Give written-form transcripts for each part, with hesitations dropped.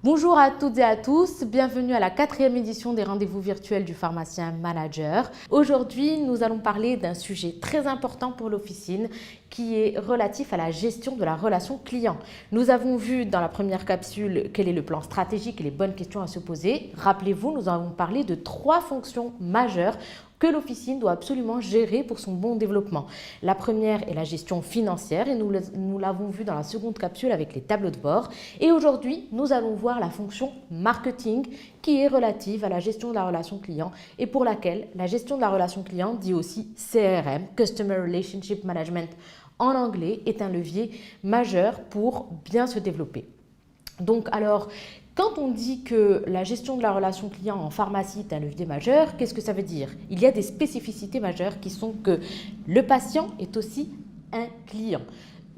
Bonjour à toutes et à tous, bienvenue à la 4e édition des rendez-vous virtuels du pharmacien manager. Aujourd'hui, nous allons parler d'un sujet très important pour l'officine qui est relatif à la gestion de la relation client. Nous avons vu dans la première capsule quel est le plan stratégique et les bonnes questions à se poser. Rappelez-vous, nous avons parlé de 3 fonctions majeures que l'officine doit absolument gérer pour son bon développement. La première est la gestion financière et nous l'avons vu dans la seconde capsule avec les tableaux de bord. Et aujourd'hui, nous allons voir la fonction marketing qui est relative à la gestion de la relation client et pour laquelle la gestion de la relation client, dit aussi CRM, Customer Relationship Management en anglais, est un levier majeur pour bien se développer. Donc alors, quand on dit que la gestion de la relation client en pharmacie est un levier majeur, qu'est-ce que ça veut dire? Il y a des spécificités majeures qui sont que le patient est aussi un client.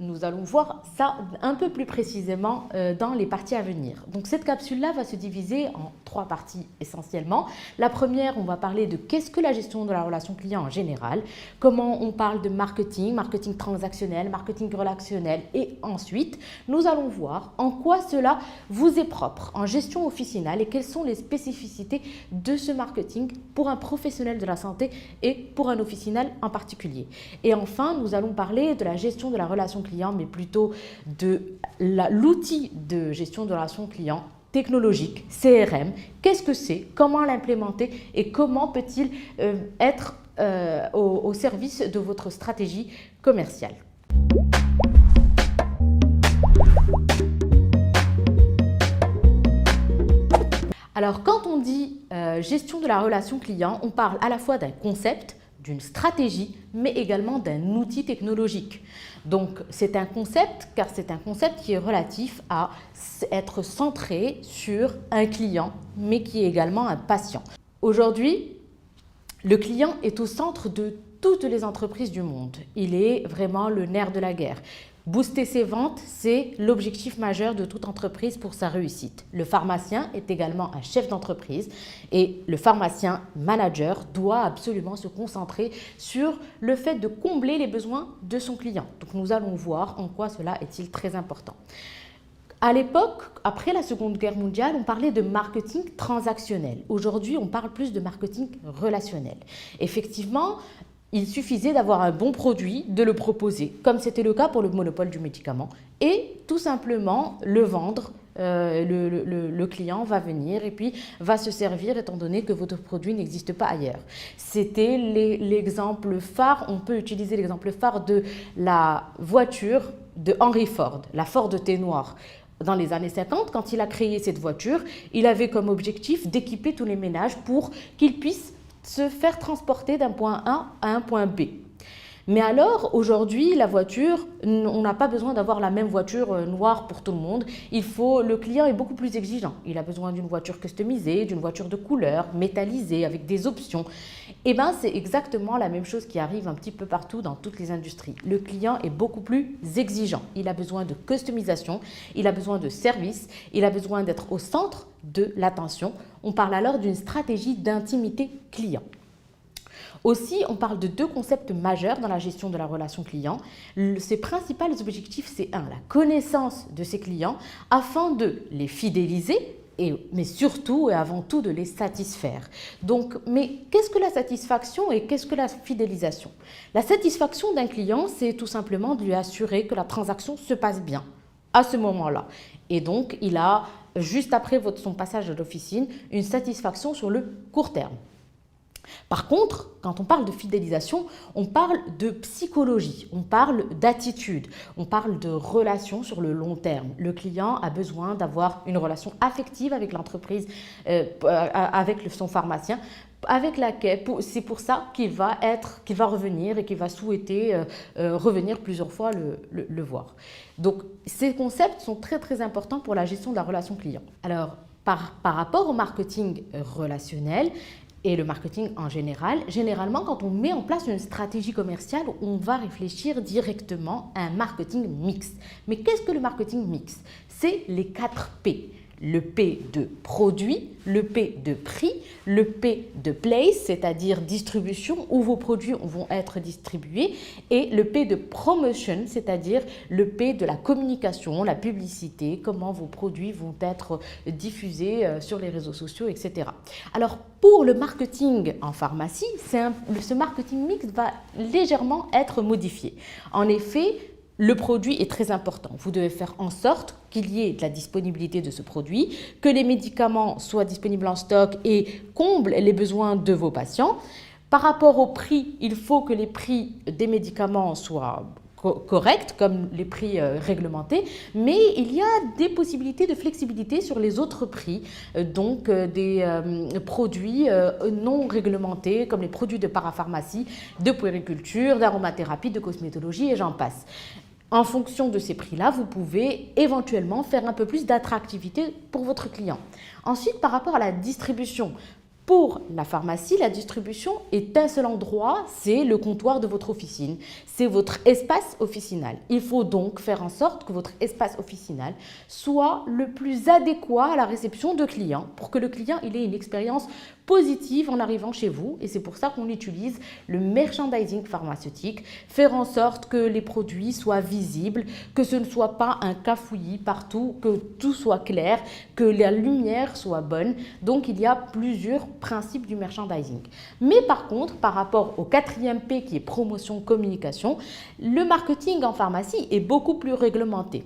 Nous allons voir ça un peu plus précisément dans les parties à venir. Donc cette capsule-là va se diviser en 3 parties essentiellement. La première, on va parler de qu'est-ce que la gestion de la relation client en général, comment on parle de marketing, marketing transactionnel, marketing relationnel et ensuite, nous allons voir en quoi cela vous est propre en gestion officinale et quelles sont les spécificités de ce marketing pour un professionnel de la santé et pour un officinal en particulier. Et enfin, nous allons parler de la gestion de la relation client, mais plutôt de l'outil de gestion de relation client technologique, CRM. Qu'est-ce que c'est? Comment l'implémenter? Et comment peut-il être au service de votre stratégie commerciale? Alors, quand on dit gestion de la relation client, on parle à la fois d'un concept, d'une stratégie, mais également d'un outil technologique. Donc, c'est un concept, car c'est un concept qui est relatif à être centré sur un client, mais qui est également un patient. Aujourd'hui, le client est au centre de toutes les entreprises du monde. Il est vraiment le nerf de la guerre. Booster ses ventes, c'est l'objectif majeur de toute entreprise pour sa réussite. Le pharmacien est également un chef d'entreprise et le pharmacien manager doit absolument se concentrer sur le fait de combler les besoins de son client. Donc nous allons voir en quoi cela est-il très important. À l'époque, après la Seconde Guerre mondiale, on parlait de marketing transactionnel. Aujourd'hui, on parle plus de marketing relationnel. Effectivement, il suffisait d'avoir un bon produit, de le proposer, comme c'était le cas pour le monopole du médicament, et tout simplement le vendre. Le client va venir et puis va se servir étant donné que votre produit n'existe pas ailleurs. C'était l'exemple phare, on peut utiliser l'exemple phare de la voiture de Henry Ford, la Ford T noire. Dans les années 50, quand il a créé cette voiture, il avait comme objectif d'équiper tous les ménages pour qu'ils puissent se faire transporter d'un point A à un point B. Mais alors, aujourd'hui, la voiture, on n'a pas besoin d'avoir la même voiture noire pour tout le monde. Le client est beaucoup plus exigeant. Il a besoin d'une voiture customisée, d'une voiture de couleur, métallisée, avec des options. Eh bien, c'est exactement la même chose qui arrive un petit peu partout dans toutes les industries. Le client est beaucoup plus exigeant. Il a besoin de customisation, il a besoin de service, il a besoin d'être au centre de l'attention. On parle alors d'une stratégie d'intimité client. Aussi, on parle de 2 concepts majeurs dans la gestion de la relation client. Ses principaux objectifs, c'est 1, la connaissance de ses clients afin de les fidéliser, mais surtout et avant tout de les satisfaire. Donc, mais qu'est-ce que la satisfaction et qu'est-ce que la fidélisation? La satisfaction d'un client, c'est tout simplement de lui assurer que la transaction se passe bien à ce moment-là. Et donc, il a, juste après son passage à l'officine, une satisfaction sur le court terme. Par contre, quand on parle de fidélisation, on parle de psychologie, on parle d'attitude, on parle de relations sur le long terme. Le client a besoin d'avoir une relation affective avec l'entreprise, avec son pharmacien, avec laquelle c'est pour ça qu'il va revenir et qu'il va souhaiter revenir plusieurs fois le voir. Donc, ces concepts sont très très importants pour la gestion de la relation client. Alors, par rapport au marketing relationnel, et le marketing en général, généralement, quand on met en place une stratégie commerciale, on va réfléchir directement à un marketing mix. Mais qu'est-ce que le marketing mix? C'est les 4 P. Le P de produit, le P de prix, le P de place, c'est-à-dire distribution, où vos produits vont être distribués, et le P de promotion, c'est-à-dire le P de la communication, la publicité, comment vos produits vont être diffusés sur les réseaux sociaux, etc. Alors, pour le marketing en pharmacie, ce marketing mixte va légèrement être modifié. En effet, le produit est très important. Vous devez faire en sorte qu'il y ait de la disponibilité de ce produit, que les médicaments soient disponibles en stock et comblent les besoins de vos patients. Par rapport au prix, il faut que les prix des médicaments soient corrects, comme les prix réglementés, mais il y a des possibilités de flexibilité sur les autres prix, donc des produits non réglementés, comme les produits de parapharmacie, de puériculture, d'aromathérapie, de cosmétologie et j'en passe. En fonction de ces prix-là, vous pouvez éventuellement faire un peu plus d'attractivité pour votre client. Ensuite, par rapport à la distribution, pour la pharmacie, la distribution est un seul endroit, c'est le comptoir de votre officine, c'est votre espace officinal. Il faut donc faire en sorte que votre espace officinal soit le plus adéquat à la réception de clients pour que le client ait une expérience positive en arrivant chez vous, et c'est pour ça qu'on utilise le merchandising pharmaceutique, faire en sorte que les produits soient visibles, que ce ne soit pas un cafouillis partout, que tout soit clair, que la lumière soit bonne. Donc il y a plusieurs principes du merchandising. Mais par contre, par rapport au 4e P qui est promotion, communication, le marketing en pharmacie est beaucoup plus réglementé.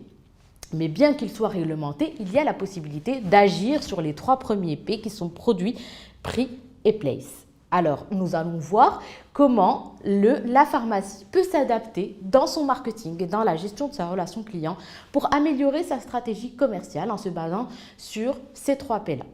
Mais bien qu'il soit réglementé, il y a la possibilité d'agir sur les 3 premiers P qui sont produits, prix et place. Alors, nous allons voir comment la pharmacie peut s'adapter dans son marketing et dans la gestion de sa relation client pour améliorer sa stratégie commerciale en se basant sur ces 3 P-là.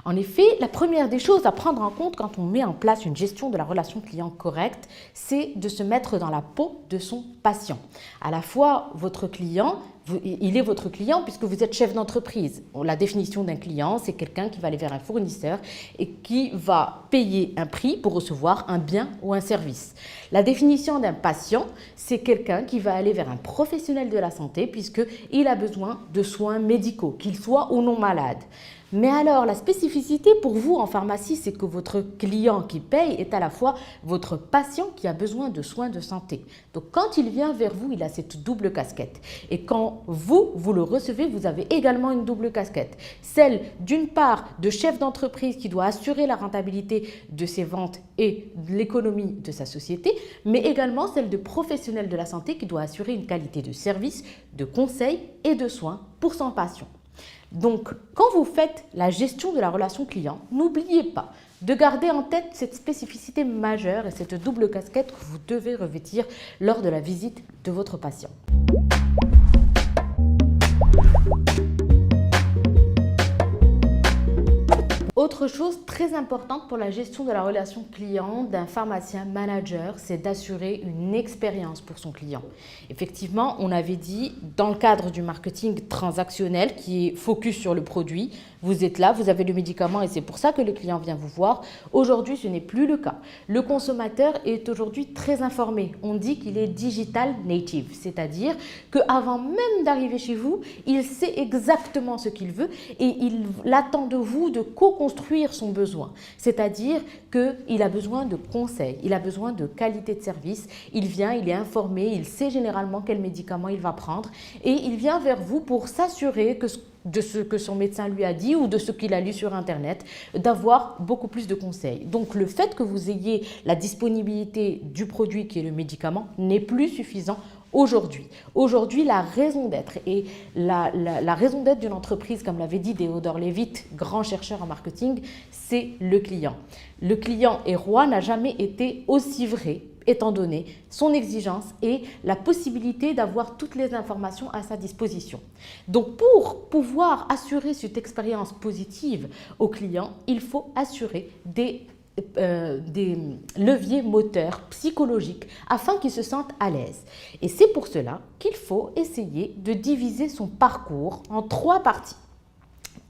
En effet, la première des choses à prendre en compte quand on met en place une gestion de la relation client correcte, c'est de se mettre dans la peau de son patient. À la fois, votre client, il est votre client puisque vous êtes chef d'entreprise. La définition d'un client, c'est quelqu'un qui va aller vers un fournisseur et qui va payer un prix pour recevoir un bien ou un service. La définition d'un patient, c'est quelqu'un qui va aller vers un professionnel de la santé puisqu'il a besoin de soins médicaux, qu'il soit ou non malade. Mais alors, la spécificité pour vous en pharmacie, c'est que votre client qui paye est à la fois votre patient qui a besoin de soins de santé. Donc, quand il vient vers vous, il a cette double casquette. Et quand vous le recevez, vous avez également une double casquette. Celle, d'une part, de chef d'entreprise qui doit assurer la rentabilité de ses ventes et de l'économie de sa société, mais également celle de professionnel de la santé qui doit assurer une qualité de service, de conseil et de soins pour son patient. Donc, quand vous faites la gestion de la relation client, n'oubliez pas de garder en tête cette spécificité majeure et cette double casquette que vous devez revêtir lors de la visite de votre patient. Autre chose très importante pour la gestion de la relation client d'un pharmacien manager, c'est d'assurer une expérience pour son client. Effectivement, on avait dit dans le cadre du marketing transactionnel qui est focus sur le produit, vous êtes là, vous avez le médicament et c'est pour ça que le client vient vous voir. Aujourd'hui, ce n'est plus le cas. Le consommateur est aujourd'hui très informé. On dit qu'il est digital native, c'est-à-dire qu'avant même d'arriver chez vous, il sait exactement ce qu'il veut et il attend de vous de co-construire son besoin. C'est-à-dire qu'il a besoin de conseils, il a besoin de qualité de service. Il vient, il est informé, il sait généralement quel médicament il va prendre et il vient vers vous pour s'assurer de ce que son médecin lui a dit ou de ce qu'il a lu sur Internet, d'avoir beaucoup plus de conseils. Donc, le fait que vous ayez la disponibilité du produit qui est le médicament n'est plus suffisant aujourd'hui. Aujourd'hui, la raison d'être et la raison d'être d'une entreprise, comme l'avait dit Theodore Levitt, grand chercheur en marketing, c'est le client. Le client est roi n'a jamais été aussi vrai, étant donné son exigence et la possibilité d'avoir toutes les informations à sa disposition. Donc, pour pouvoir assurer cette expérience positive au client, il faut assurer des leviers moteurs psychologiques afin qu'il se sente à l'aise. Et c'est pour cela qu'il faut essayer de diviser son parcours en 3 parties.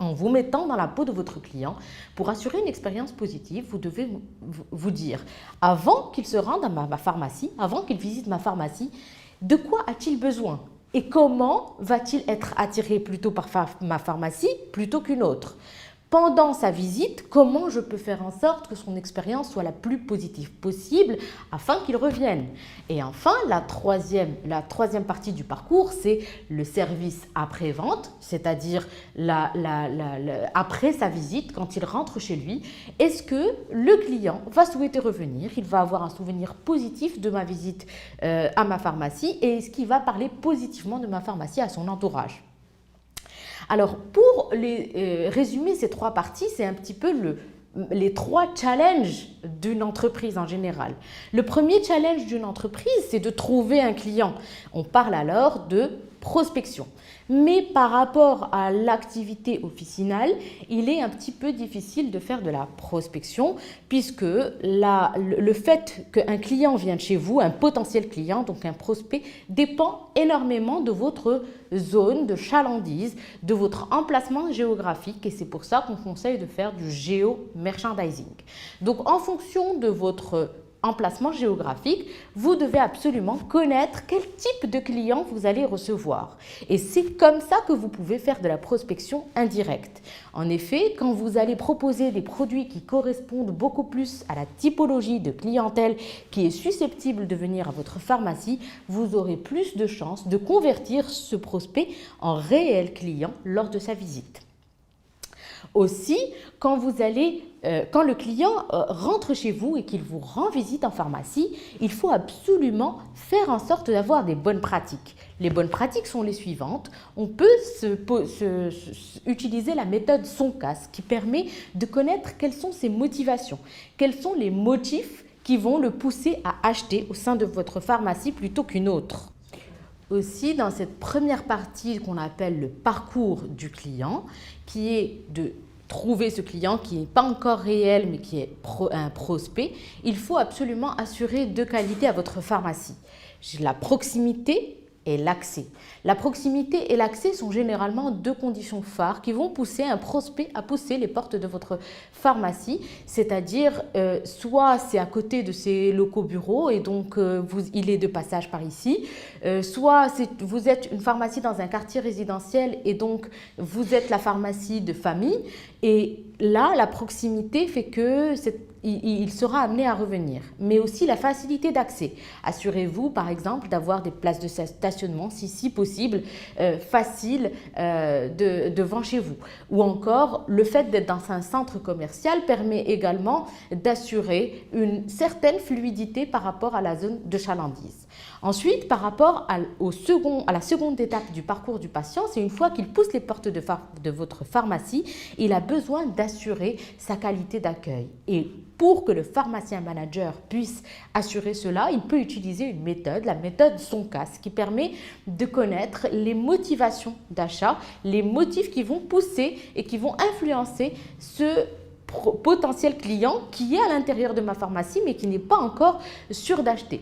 En vous mettant dans la peau de votre client, pour assurer une expérience positive, vous devez vous dire, avant qu'il se rende à ma pharmacie, avant qu'il visite ma pharmacie, de quoi a-t-il besoin ? et comment va-t-il être attiré plutôt par ma pharmacie plutôt qu'une autre? Pendant sa visite, comment je peux faire en sorte que son expérience soit la plus positive possible afin qu'il revienne? Et enfin, la troisième partie du parcours, c'est le service après-vente, c'est-à-dire après sa visite, quand il rentre chez lui, est-ce que le client va souhaiter revenir? Il va avoir un souvenir positif de ma visite à ma pharmacie et est-ce qu'il va parler positivement de ma pharmacie à son entourage? Alors, pour résumer ces trois parties, c'est un petit peu les trois challenges d'une entreprise en général. Le premier challenge d'une entreprise, c'est de trouver un client. On parle alors de prospection. Mais par rapport à l'activité officinale, il est un petit peu difficile de faire de la prospection puisque le fait qu'un client vienne chez vous, un potentiel client, donc un prospect, dépend énormément de votre zone de chalandise, de votre emplacement géographique et c'est pour ça qu'on conseille de faire du géo-merchandising. Donc en fonction de votre emplacement géographique, vous devez absolument connaître quel type de client vous allez recevoir. Et c'est comme ça que vous pouvez faire de la prospection indirecte. En effet, quand vous allez proposer des produits qui correspondent beaucoup plus à la typologie de clientèle qui est susceptible de venir à votre pharmacie, vous aurez plus de chances de convertir ce prospect en réel client lors de sa visite. Aussi, quand le client rentre chez vous et qu'il vous rend visite en pharmacie, il faut absolument faire en sorte d'avoir des bonnes pratiques. Les bonnes pratiques sont les suivantes. On peut utiliser la méthode SONCAS qui permet de connaître quelles sont ses motivations, quels sont les motifs qui vont le pousser à acheter au sein de votre pharmacie plutôt qu'une autre. Aussi, dans cette première partie qu'on appelle le parcours du client, qui est de trouver ce client qui n'est pas encore réel mais qui est un prospect, il faut absolument assurer deux qualités à votre pharmacie. La proximité et l'accès. La proximité et l'accès sont généralement deux conditions phares qui vont pousser un prospect à pousser les portes de votre pharmacie, c'est-à-dire soit c'est à côté de ses locaux bureaux et donc il est de passage par ici, soit vous êtes une pharmacie dans un quartier résidentiel et donc vous êtes la pharmacie de famille et là la proximité fait que il sera amené à revenir, mais aussi la facilité d'accès. Assurez-vous, par exemple, d'avoir des places de stationnement, si possible, faciles devant chez vous. Ou encore, le fait d'être dans un centre commercial permet également d'assurer une certaine fluidité par rapport à la zone de chalandise. Ensuite, par rapport à la seconde étape du parcours du patient, c'est une fois qu'il pousse les portes de votre pharmacie, il a besoin d'assurer sa qualité d'accueil. Et pour que le pharmacien manager puisse assurer cela, il peut utiliser une méthode, la méthode SONCAS, qui permet de connaître les motivations d'achat, les motifs qui vont pousser et qui vont influencer ce potentiel client qui est à l'intérieur de ma pharmacie mais qui n'est pas encore sûr d'acheter.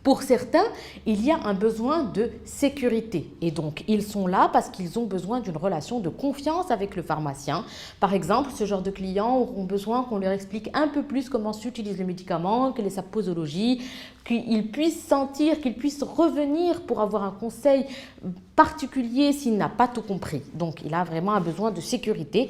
Pour certains, il y a un besoin de sécurité et donc ils sont là parce qu'ils ont besoin d'une relation de confiance avec le pharmacien. Par exemple, ce genre de clients auront besoin qu'on leur explique un peu plus comment s'utilise le médicament, quelle est sa posologie, qu'ils puissent sentir, qu'ils puissent revenir pour avoir un conseil particulier s'il n'a pas tout compris. Donc, il a vraiment un besoin de sécurité.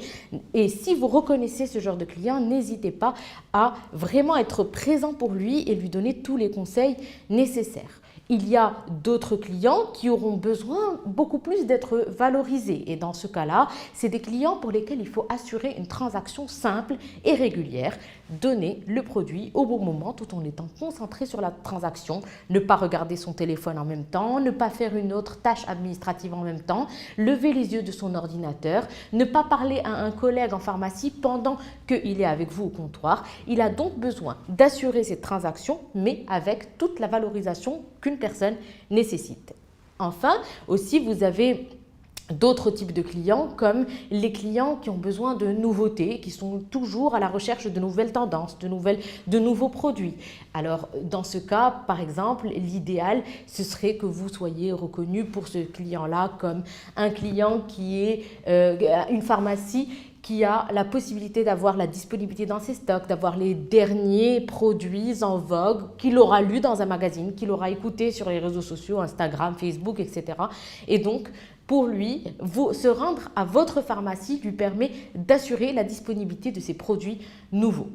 Et si vous reconnaissez ce genre de client, n'hésitez pas à vraiment être présent pour lui et lui donner tous les conseils nécessaires. Il y a d'autres clients qui auront besoin beaucoup plus d'être valorisés. Et dans ce cas-là, c'est des clients pour lesquels il faut assurer une transaction simple et régulière, donner le produit au bon moment tout en étant concentré sur la transaction, ne pas regarder son téléphone en même temps, ne pas faire une autre tâche administrative en même temps, lever les yeux de son ordinateur, ne pas parler à un collègue en pharmacie pendant qu'il est avec vous au comptoir. Il a donc besoin d'assurer cette transaction, mais avec toute la valorisation qu'une personne nécessite. Enfin, aussi, vous avez d'autres types de clients comme les clients qui ont besoin de nouveautés, qui sont toujours à la recherche de nouvelles tendances, de nouveaux produits. Alors, dans ce cas, par exemple, l'idéal, ce serait que vous soyez reconnu pour ce client-là comme un client qui est une pharmacie qui a la possibilité d'avoir la disponibilité dans ses stocks, d'avoir les derniers produits en vogue qu'il aura lu dans un magazine, qu'il aura écouté sur les réseaux sociaux, Instagram, Facebook, etc. Et donc, pour lui, se rendre à votre pharmacie lui permet d'assurer la disponibilité de ces produits nouveaux.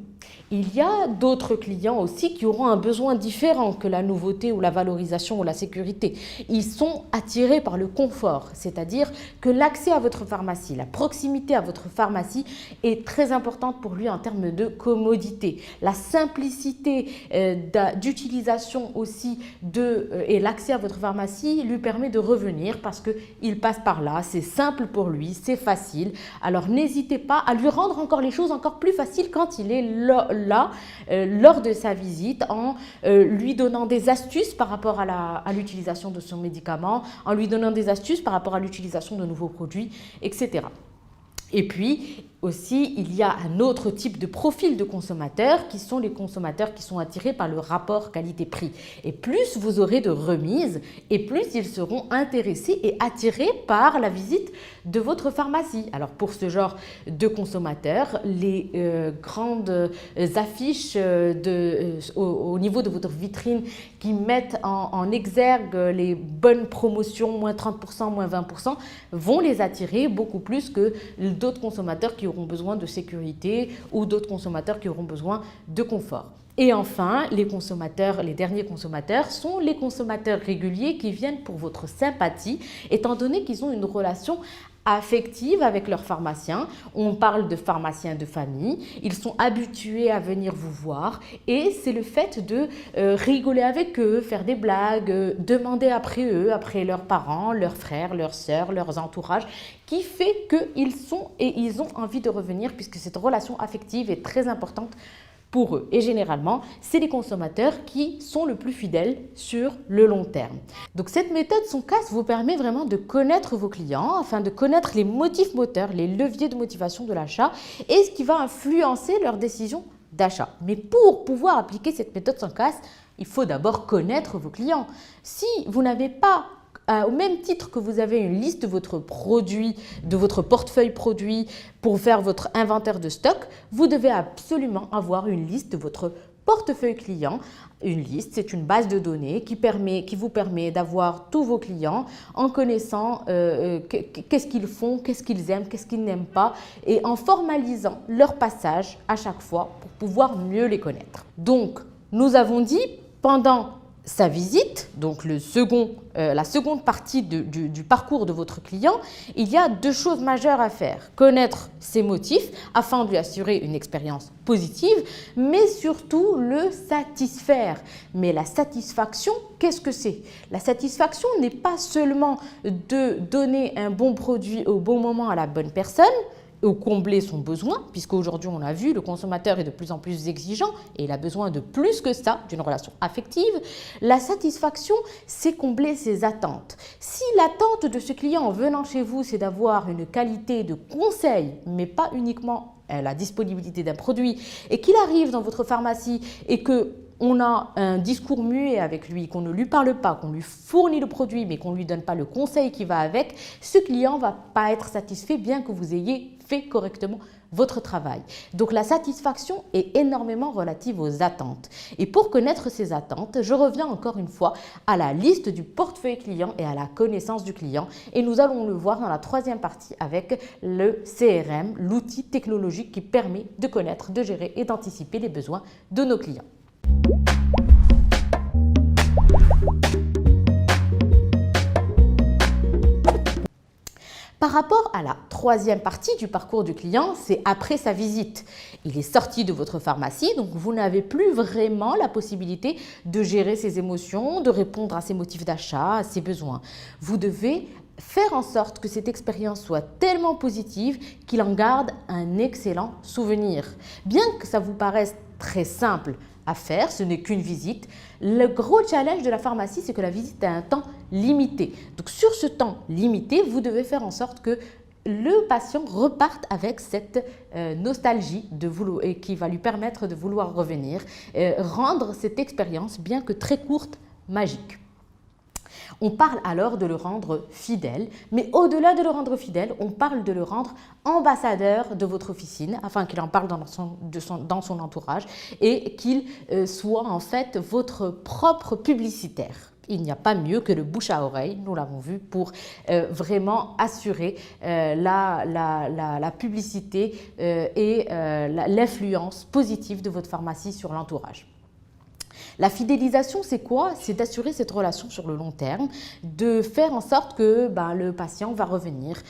Il y a d'autres clients aussi qui auront un besoin différent que la nouveauté ou la valorisation ou la sécurité. Ils sont attirés par le confort, c'est-à-dire que l'accès à votre pharmacie, la proximité à votre pharmacie est très importante pour lui en termes de commodité. La simplicité d'utilisation aussi et l'accès à votre pharmacie lui permet de revenir parce qu'il passe par là, c'est simple pour lui, c'est facile. Alors n'hésitez pas à lui rendre encore les choses encore plus faciles quand il est là lors de sa visite, en lui donnant des astuces par rapport à l'utilisation de son médicament, en lui donnant des astuces par rapport à l'utilisation de nouveaux produits, etc. Et puis aussi, il y a un autre type de profil de consommateurs qui sont les consommateurs qui sont attirés par le rapport qualité-prix. Et plus vous aurez de remises, et plus ils seront intéressés et attirés par la visite de votre pharmacie. Alors pour ce genre de consommateurs, les grandes affiches au niveau de votre vitrine qui mettent en exergue les bonnes promotions, moins 30%, moins 20%, vont les attirer beaucoup plus que d'autres consommateurs qui auront besoin de sécurité ou d'autres consommateurs qui auront besoin de confort. Et enfin, les derniers consommateurs sont les consommateurs réguliers qui viennent pour votre sympathie, étant donné qu'ils ont une relation affective avec leur pharmacien. On parle de pharmaciens de famille, ils sont habitués à venir vous voir et c'est le fait de rigoler avec eux, faire des blagues, demander après eux, après leurs parents, leurs frères, leurs sœurs, leurs entourages, qui fait qu'ils ont envie de revenir puisque cette relation affective est très importante pour eux. Et généralement, c'est les consommateurs qui sont le plus fidèles sur le long terme. Donc cette méthode Soncas vous permet vraiment de connaître vos clients afin de connaître les motifs moteurs, les leviers de motivation de l'achat et ce qui va influencer leur décision d'achat. Mais pour pouvoir appliquer cette méthode Soncas, il faut d'abord connaître vos clients. Si vous n'avez pas au même titre que vous avez une liste de votre produit, de votre portefeuille produit pour faire votre inventaire de stock, vous devez absolument avoir une liste de votre portefeuille client. Une liste, c'est une base de données qui vous permet d'avoir tous vos clients en connaissant qu'est-ce qu'ils font, qu'est-ce qu'ils aiment, qu'est-ce qu'ils n'aiment pas et en formalisant leur passage à chaque fois pour pouvoir mieux les connaître. Donc, nous avons dit pendant sa visite, donc la seconde partie du parcours de votre client, il y a deux choses majeures à faire. Connaître ses motifs afin de lui assurer une expérience positive, mais surtout le satisfaire. Mais la satisfaction, qu'est-ce que c'est? La satisfaction n'est pas seulement de donner un bon produit au bon moment à la bonne personne, ou combler son besoin, puisqu'aujourd'hui on a vu, le consommateur est de plus en plus exigeant et il a besoin de plus que ça, d'une relation affective. La satisfaction, c'est combler ses attentes. Si l'attente de ce client en venant chez vous, c'est d'avoir une qualité de conseil, mais pas uniquement la disponibilité d'un produit, et qu'il arrive dans votre pharmacie et qu'on a un discours muet avec lui, qu'on ne lui parle pas, qu'on lui fournit le produit, mais qu'on ne lui donne pas le conseil qui va avec, ce client ne va pas être satisfait bien que vous ayez fait correctement votre travail. Donc la satisfaction est énormément relative aux attentes. Et pour connaître ces attentes, je reviens encore une fois à la liste du portefeuille client et à la connaissance du client. Et nous allons le voir dans la troisième partie avec le CRM, l'outil technologique qui permet de connaître, de gérer et d'anticiper les besoins de nos clients. Par rapport à la troisième partie du parcours du client, c'est après sa visite. Il est sorti de votre pharmacie, donc vous n'avez plus vraiment la possibilité de gérer ses émotions, de répondre à ses motifs d'achat, à ses besoins. Vous devez faire en sorte que cette expérience soit tellement positive qu'il en garde un excellent souvenir. Bien que ça vous paraisse très simple à faire, ce n'est qu'une visite. Le gros challenge de la pharmacie, c'est que la visite a un temps limité. Donc sur ce temps limité, vous devez faire en sorte que le patient reparte avec cette nostalgie et qui va lui permettre de vouloir revenir, rendre cette expérience, bien que très courte, magique. On parle alors de le rendre fidèle, mais au-delà de le rendre fidèle, on parle de le rendre ambassadeur de votre officine, afin qu'il en parle dans son entourage et qu'il soit en fait votre propre publicitaire. Il n'y a pas mieux que le bouche à oreille, nous l'avons vu, pour vraiment assurer la publicité et l'influence positive de votre pharmacie sur l'entourage. La fidélisation, c'est quoi? C'est d'assurer cette relation sur le long terme, de faire en sorte que le patient va revenir.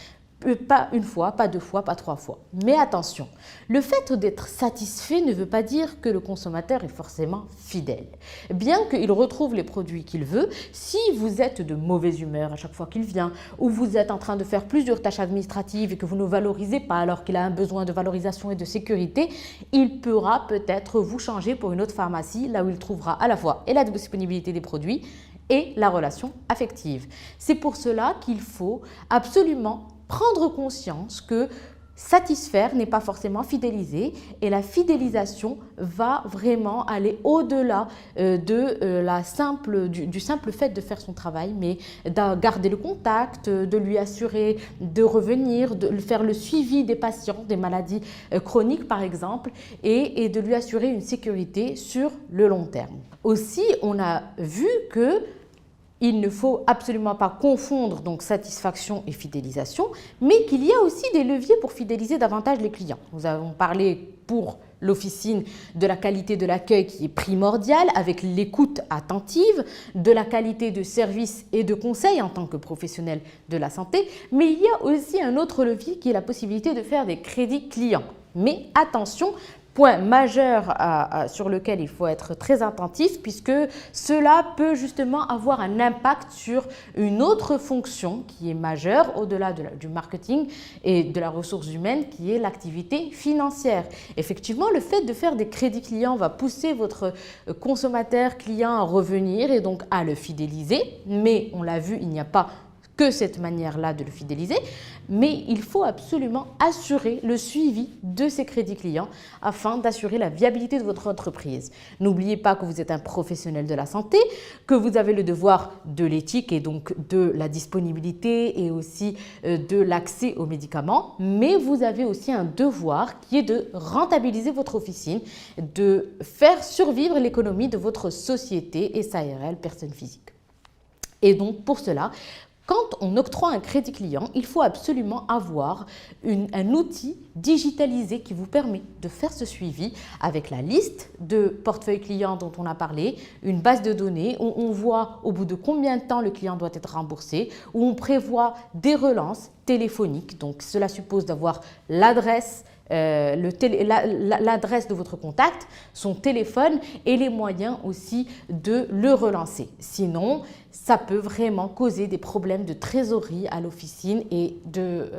Pas une fois, pas deux fois, pas trois fois. Mais attention, le fait d'être satisfait ne veut pas dire que le consommateur est forcément fidèle. Bien qu'il retrouve les produits qu'il veut, si vous êtes de mauvaise humeur à chaque fois qu'il vient, ou vous êtes en train de faire plusieurs tâches administratives et que vous ne valorisez pas alors qu'il a un besoin de valorisation et de sécurité, il pourra peut-être vous changer pour une autre pharmacie, là où il trouvera à la fois et la disponibilité des produits et la relation affective. C'est pour cela qu'il faut absolument prendre conscience que satisfaire n'est pas forcément fidéliser et la fidélisation va vraiment aller au-delà du simple fait de faire son travail, mais de garder le contact, de lui assurer de revenir, de faire le suivi des patients, des maladies chroniques par exemple, et de lui assurer une sécurité sur le long terme. Aussi, on a vu que il ne faut absolument pas confondre donc satisfaction et fidélisation, mais qu'il y a aussi des leviers pour fidéliser davantage les clients. Nous avons parlé pour l'officine de la qualité de l'accueil qui est primordiale avec l'écoute attentive, de la qualité de service et de conseil en tant que professionnel de la santé, mais il y a aussi un autre levier qui est la possibilité de faire des crédits clients. Mais attention, point majeur sur lequel il faut être très attentif puisque cela peut justement avoir un impact sur une autre fonction qui est majeure au-delà du marketing et de la ressource humaine qui est l'activité financière. Effectivement, le fait de faire des crédits clients va pousser votre consommateur client à revenir et donc à le fidéliser, mais on l'a vu, il n'y a pas que cette manière-là de le fidéliser, mais il faut absolument assurer le suivi de ces crédits clients afin d'assurer la viabilité de votre entreprise. N'oubliez pas que vous êtes un professionnel de la santé, que vous avez le devoir de l'éthique et donc de la disponibilité et aussi de l'accès aux médicaments, mais vous avez aussi un devoir qui est de rentabiliser votre officine, de faire survivre l'économie de votre société SARL, personne physique. Et donc pour cela, quand on octroie un crédit client, il faut absolument avoir un outil digitalisé qui vous permet de faire ce suivi avec la liste de portefeuille clients dont on a parlé, une base de données où on voit au bout de combien de temps le client doit être remboursé, où on prévoit des relances téléphoniques. Donc cela suppose d'avoir l'adresse, l'adresse de votre contact, son téléphone et les moyens aussi de le relancer. Sinon, ça peut vraiment causer des problèmes de trésorerie à l'officine et de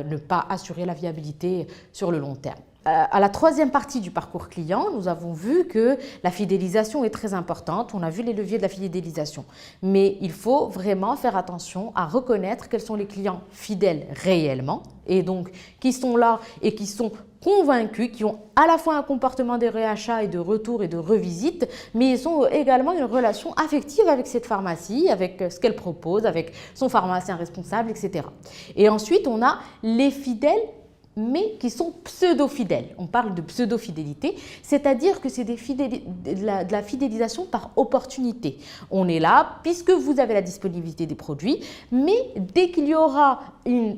ne pas assurer la viabilité sur le long terme. À la troisième partie du parcours client, nous avons vu que la fidélisation est très importante. On a vu les leviers de la fidélisation. Mais il faut vraiment faire attention à reconnaître quels sont les clients fidèles réellement et donc qui sont là et qui sont convaincus, qui ont à la fois un comportement de réachat et de retour et de revisite, mais ils ont également une relation affective avec cette pharmacie, avec ce qu'elle propose, avec son pharmacien responsable, etc. Et ensuite, on a les fidèles mais qui sont pseudo-fidèles. On parle de pseudo-fidélité, c'est-à-dire que c'est de la fidélisation par opportunité. On est là puisque vous avez la disponibilité des produits, mais dès qu'il y aura une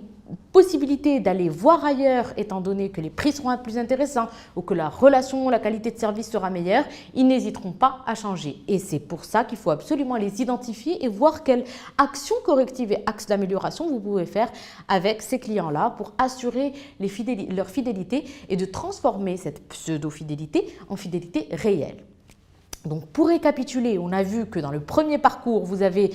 possibilité d'aller voir ailleurs, étant donné que les prix seront plus intéressants ou que la relation, la qualité de service sera meilleure, ils n'hésiteront pas à changer. Et c'est pour ça qu'il faut absolument les identifier et voir quelles actions correctives et axes d'amélioration vous pouvez faire avec ces clients-là pour assurer leur fidélité et de transformer cette pseudo-fidélité en fidélité réelle. Donc pour récapituler, on a vu que dans le premier parcours, vous avez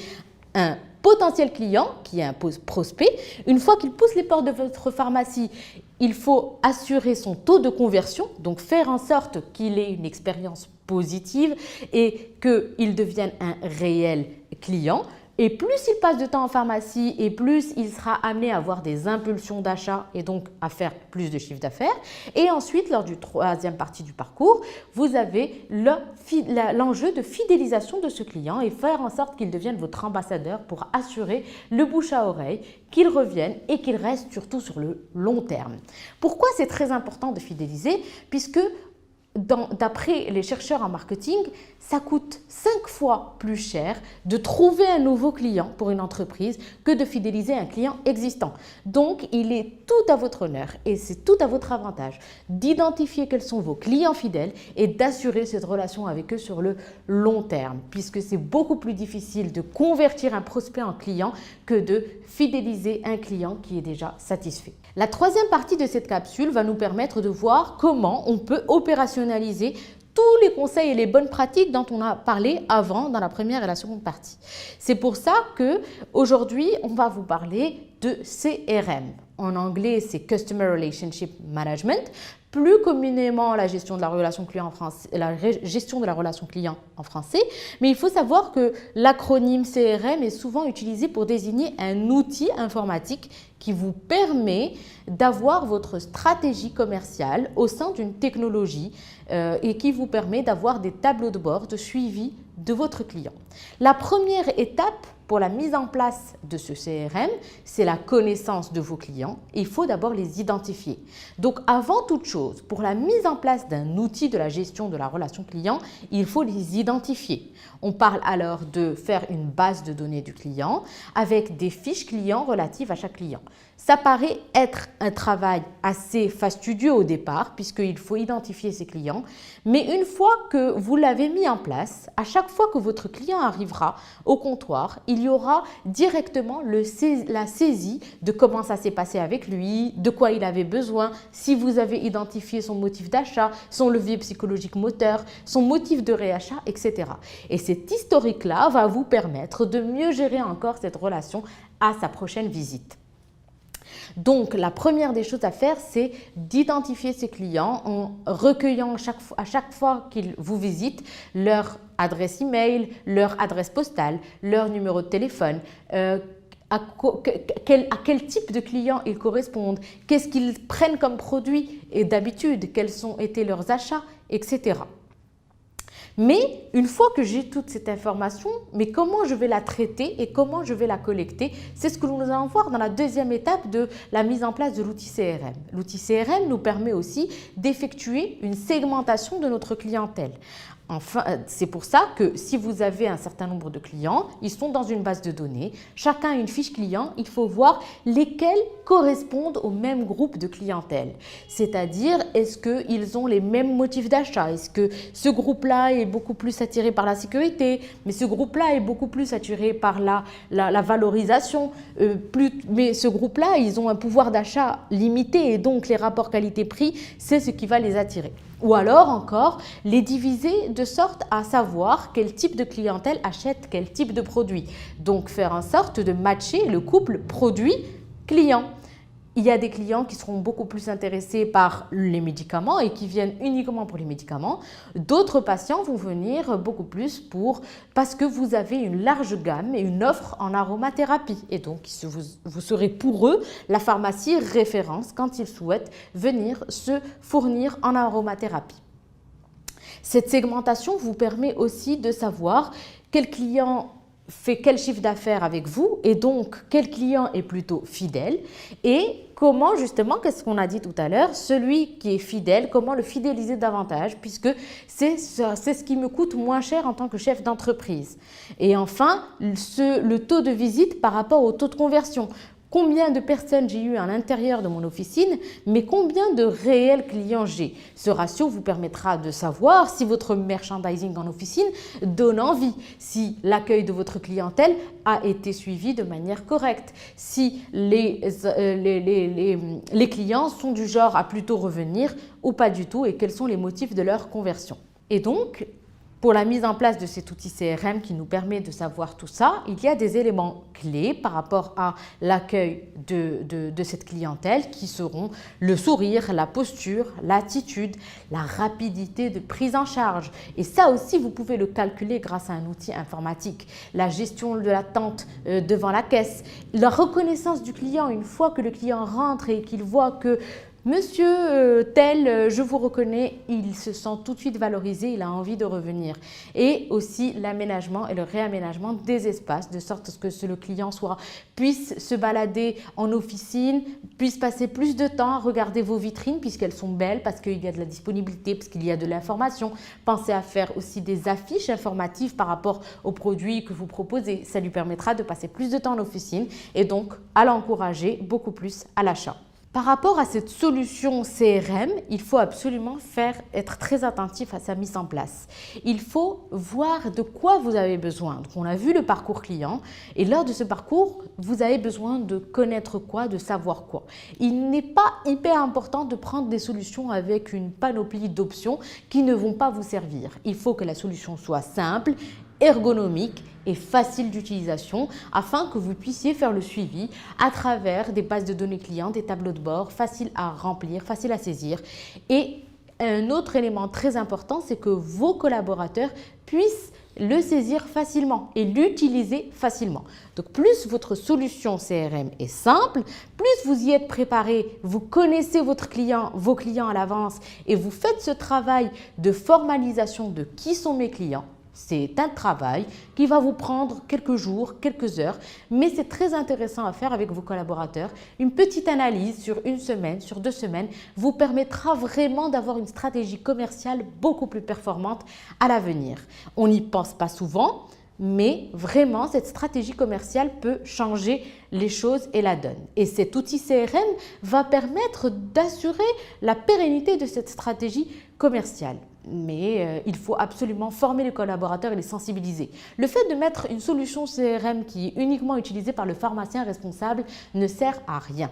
un potentiel client qui est un prospect. Une fois qu'il pousse les portes de votre pharmacie, il faut assurer son taux de conversion, donc faire en sorte qu'il ait une expérience positive et qu'il devienne un réel client. Et plus il passe de temps en pharmacie et plus il sera amené à avoir des impulsions d'achat et donc à faire plus de chiffre d'affaires. Et ensuite, lors du troisième partie du parcours, vous avez l'enjeu de fidélisation de ce client et faire en sorte qu'il devienne votre ambassadeur pour assurer le bouche à oreille, qu'il revienne et qu'il reste surtout sur le long terme. Pourquoi c'est très important de fidéliser? Puisque d'après les chercheurs en marketing, ça coûte 5 fois plus cher de trouver un nouveau client pour une entreprise que de fidéliser un client existant. Donc, il est tout à votre honneur et c'est tout à votre avantage d'identifier quels sont vos clients fidèles et d'assurer cette relation avec eux sur le long terme, puisque c'est beaucoup plus difficile de convertir un prospect en client que de fidéliser un client qui est déjà satisfait. La troisième partie de cette capsule va nous permettre de voir comment on peut opérationnaliser tous les conseils et les bonnes pratiques dont on a parlé avant dans la première et la seconde partie. C'est pour ça qu'aujourd'hui, on va vous parler de CRM. En anglais, c'est Customer Relationship Management. Plus communément la gestion de la relation client en français, la gestion de la relation client en français. Mais il faut savoir que l'acronyme CRM est souvent utilisé pour désigner un outil informatique qui vous permet d'avoir votre stratégie commerciale au sein d'une technologie et qui vous permet d'avoir des tableaux de bord de suivi de votre client. La première étape pour la mise en place de ce CRM, c'est la connaissance de vos clients. Il faut d'abord les identifier. Donc, avant toute chose, pour la mise en place d'un outil de la gestion de la relation client, il faut les identifier. On parle alors de faire une base de données du client avec des fiches clients relatives à chaque client. Ça paraît être un travail assez fastidieux au départ puisqu'il faut identifier ses clients. Mais une fois que vous l'avez mis en place, à chaque fois que votre client arrivera au comptoir, il y aura directement la saisie de comment ça s'est passé avec lui, de quoi il avait besoin, si vous avez identifié son motif d'achat, son levier psychologique moteur, son motif de réachat, etc. Et cet historique-là va vous permettre de mieux gérer encore cette relation à sa prochaine visite. Donc, la première des choses à faire, c'est d'identifier ses clients en recueillant à chaque fois qu'ils vous visitent leur adresse email, leur adresse postale, leur numéro de téléphone, à quel type de clients ils correspondent, qu'est-ce qu'ils prennent comme produit et d'habitude, quels ont été leurs achats, etc. Mais une fois que j'ai toute cette information, mais comment je vais la traiter et comment je vais la collecter, c'est ce que nous allons voir dans la deuxième étape de la mise en place de l'outil CRM. L'outil CRM nous permet aussi d'effectuer une segmentation de notre clientèle. Enfin, c'est pour ça que si vous avez un certain nombre de clients, ils sont dans une base de données, chacun a une fiche client, il faut voir lesquels correspondent au même groupe de clientèle. C'est-à-dire, est-ce qu'ils ont les mêmes motifs d'achat? Est-ce que ce groupe-là est beaucoup plus attiré par la sécurité, mais ce groupe-là est beaucoup plus attiré par la valorisation, mais ce groupe-là, ils ont un pouvoir d'achat limité et donc les rapports qualité-prix, c'est ce qui va les attirer. Ou alors encore, les diviser de sorte à savoir quel type de clientèle achète quel type de produit. Donc, faire en sorte de matcher le couple produit-client. Il y a des clients qui seront beaucoup plus intéressés par les médicaments et qui viennent uniquement pour les médicaments. D'autres patients vont venir beaucoup plus parce que vous avez une large gamme et une offre en aromathérapie. Et donc, vous serez pour eux la pharmacie référence quand ils souhaitent venir se fournir en aromathérapie. Cette segmentation vous permet aussi de savoir quel client fait quel chiffre d'affaires avec vous et donc quel client est plutôt fidèle et comment justement, qu'est-ce qu'on a dit tout à l'heure, celui qui est fidèle, comment le fidéliser davantage puisque c'est ce qui me coûte moins cher en tant que chef d'entreprise. Et enfin, le taux de visite par rapport au taux de conversion. Combien de personnes j'ai eu à l'intérieur de mon officine, mais combien de réels clients j'ai. Ce ratio vous permettra de savoir si votre merchandising en officine donne envie, si l'accueil de votre clientèle a été suivi de manière correcte, si les clients sont du genre à plutôt revenir ou pas du tout et quels sont les motifs de leur conversion. Et donc, Pour la mise en place de cet outil CRM qui nous permet de savoir tout ça, il y a des éléments clés par rapport à l'accueil de cette clientèle qui seront le sourire, la posture, l'attitude, la rapidité de prise en charge. Et ça aussi, vous pouvez le calculer grâce à un outil informatique. La gestion de l'attente devant la caisse, la reconnaissance du client une fois que le client rentre et qu'il voit que Monsieur tel, je vous reconnais, il se sent tout de suite valorisé, il a envie de revenir. Et aussi l'aménagement et le réaménagement des espaces, de sorte que le client puisse se balader en officine, puisse passer plus de temps à regarder vos vitrines puisqu'elles sont belles, parce qu'il y a de la disponibilité, parce qu'il y a de l'information. Pensez à faire aussi des affiches informatives par rapport aux produits que vous proposez. Ça lui permettra de passer plus de temps en officine et donc à l'encourager beaucoup plus à l'achat. Par rapport à cette solution CRM, il faut absolument être très attentif à sa mise en place. Il faut voir de quoi vous avez besoin. Donc, on a vu le parcours client et lors de ce parcours, vous avez besoin de connaître quoi, de savoir quoi. Il n'est pas hyper important de prendre des solutions avec une panoplie d'options qui ne vont pas vous servir. Il faut que la solution soit simple, ergonomique et facile d'utilisation afin que vous puissiez faire le suivi à travers des bases de données clients, des tableaux de bord faciles à remplir, faciles à saisir. Et un autre élément très important, c'est que vos collaborateurs puissent le saisir facilement et l'utiliser facilement. Donc plus votre solution CRM est simple, plus vous y êtes préparé, vous connaissez vos clients à l'avance et vous faites ce travail de formalisation de qui sont mes clients. C'est un travail qui va vous prendre quelques jours, quelques heures, mais c'est très intéressant à faire avec vos collaborateurs. Une petite analyse sur une semaine, sur 2 semaines, vous permettra vraiment d'avoir une stratégie commerciale beaucoup plus performante à l'avenir. On n'y pense pas souvent, mais vraiment, cette stratégie commerciale peut changer les choses et la donne. Et cet outil CRM va permettre d'assurer la pérennité de cette stratégie commerciale. Mais il faut absolument former les collaborateurs et les sensibiliser. Le fait de mettre une solution CRM qui est uniquement utilisée par le pharmacien responsable ne sert à rien.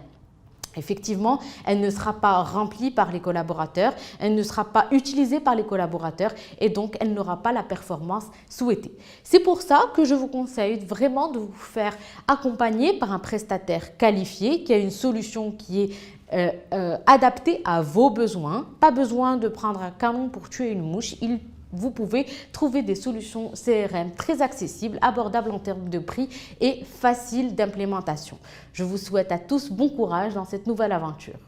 Effectivement, elle ne sera pas remplie par les collaborateurs, elle ne sera pas utilisée par les collaborateurs et donc elle n'aura pas la performance souhaitée. C'est pour ça que je vous conseille vraiment de vous faire accompagner par un prestataire qualifié qui a une solution qui est adaptée à vos besoins. Pas besoin de prendre un canon pour tuer une mouche. Vous pouvez trouver des solutions CRM très accessibles, abordables en termes de prix et faciles d'implémentation. Je vous souhaite à tous bon courage dans cette nouvelle aventure.